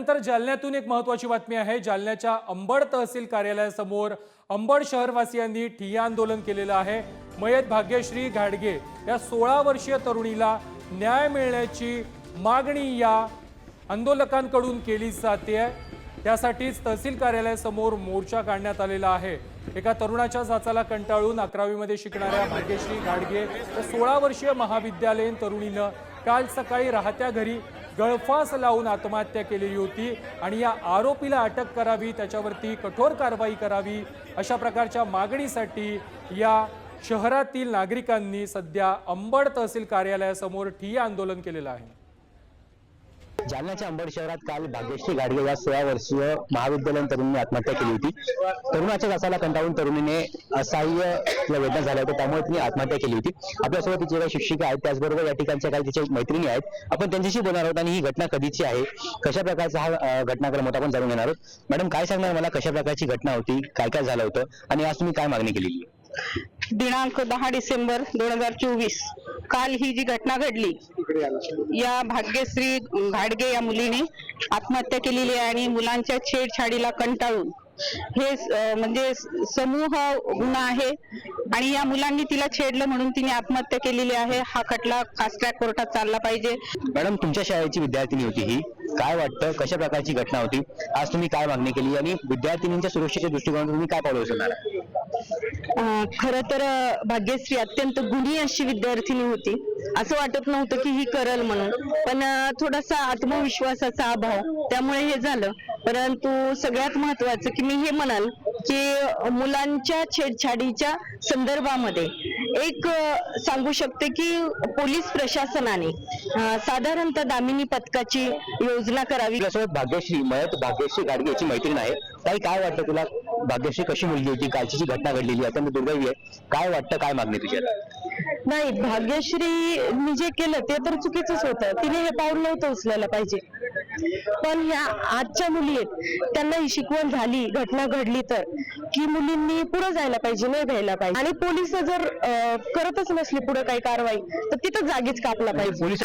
त्यानंतर जालन्यातून एक महत्त्वाची बातमी आहे। जालन्याच्या अंबड तहसील कार्यालयासमोर अंबड शहरवासियांनी ठिय्या आंदोलन केलेलं आहे। मयत भाग्यश्री घाडगे या 16 वर्षीय तरुणीला न्याय मिळण्याची मागणी या आंदोलकांकडून केली जाते। त्यासाठीच तहसील कार्यालयासमोर मोर्चा काढण्यात आलेला आहे। एका तरुणाच्या जाचाला कंटाळून 11वी मध्ये शिकणाऱ्या भाग्यश्री घाडगे या 16 वर्षीय महाविद्यालयीन तरुणीनं काल सकाळी राहत्या घरी गळफास लावून आत्महत्या केलेली होती आणि या आरोपीला अटक करावी, त्याच्यावरती कठोर कारवाई करावी अशा प्रकारच्या मागणीसाठी या शहरातील नागरिकांनी सध्या अंबड तहसील कार्यालयासमोर ठिय्या आंदोलन केलेलं आहे। जालन्याच्या अंबड शहरात काल भाग्यश्री घाडगे या 16 वर्षीय महाविद्यालयीन तरुणीने आत्महत्या केली होती। तरुणाच्या जाचाला कंटाळून तरुणीने असहाय्य वेदना झाल्या होत्या, त्यामुळे तिने आत्महत्या केली होती। आपल्यासोबत तिचे काही शिक्षिका आहेत, त्याचबरोबर या ठिकाणच्या काही तिच्या मैत्रिणी आहेत। आपण त्यांच्याशी बोलणार आहोत आणि ही घटना कधीची आहे, कशा प्रकारचा हा घटनाक्रम होता आपण जाणून घेणार आहोत। मॅडम, काय सांगणार मला, कशा प्रकारची घटना होती, काय काय झालं होतं आणि आज तुम्ही काय मागणी केलेली? दिनांक 10 डिसेंबर 2024 काल ही जी घटना घडली, या भाग्यश्री घाडगे या मुलीने आत्महत्या केलेली आहे आणि मुलांच्या छेडछाडीला कंटाळून हे म्हणजे समूह गुन्हा आहे आणि या मुलांनी तिला छेडलं म्हणून तिने आत्महत्या केलेली आहे। हा खटला फास्ट ट्रॅक कोर्टात चालला पाहिजे। मॅडम, तुमच्या शाळेची विद्यार्थिनी होती ही, काय वाटतं कशा प्रकारची घटना होती, आज तुम्ही काय मागणी केली आणि विद्यार्थिनींच्या सुरक्षेच्या दृष्टिकोनातून तुम्ही काय पावलं उचलणार? खरं तर भाग्यश्री अत्यंत गुणी अशी विद्यार्थिनी होती, असं वाटत नव्हतं की ही करल म्हणून, पण थोडासा आत्मविश्वासाचा अभाव त्यामुळे हे झालं। परंतु सगळ्यात महत्वाचं की मी हे म्हणाल की मुलांच्या छेडछाडीच्या संदर्भामध्ये एक सांगू शकते की पोलीस प्रशासनाने साधारणतः दामिनी पथकाची योजना करावी। भाग्यश्री भाग्यश्री घाडगे याची मैत्रीण आहे, ताई काय वाटतं तुला, भाग्यश्री कशी मुलगी होती, कालची जी घटना घडलेली अत्यंत दुर्दैवी आहे, काय वाटतं, काय मागणी तुझी? नाही, भाग्यश्रीनी जे केलं ते तर चुकीचंच होतं, तिने हे पाऊल नव्हतं उचलायला पाहिजे। पण ह्या आजच्या मुली आहेत, त्यांना ही शिकवण झाली, घटना घडली तर की मुलींनी पुढे जायला पाहिजे, नाही घ्यायला पाहिजे आणि पोलिस जर करतच नसली पुढे काही कारवाई तर तिथं जागीच कापला पाहिजे।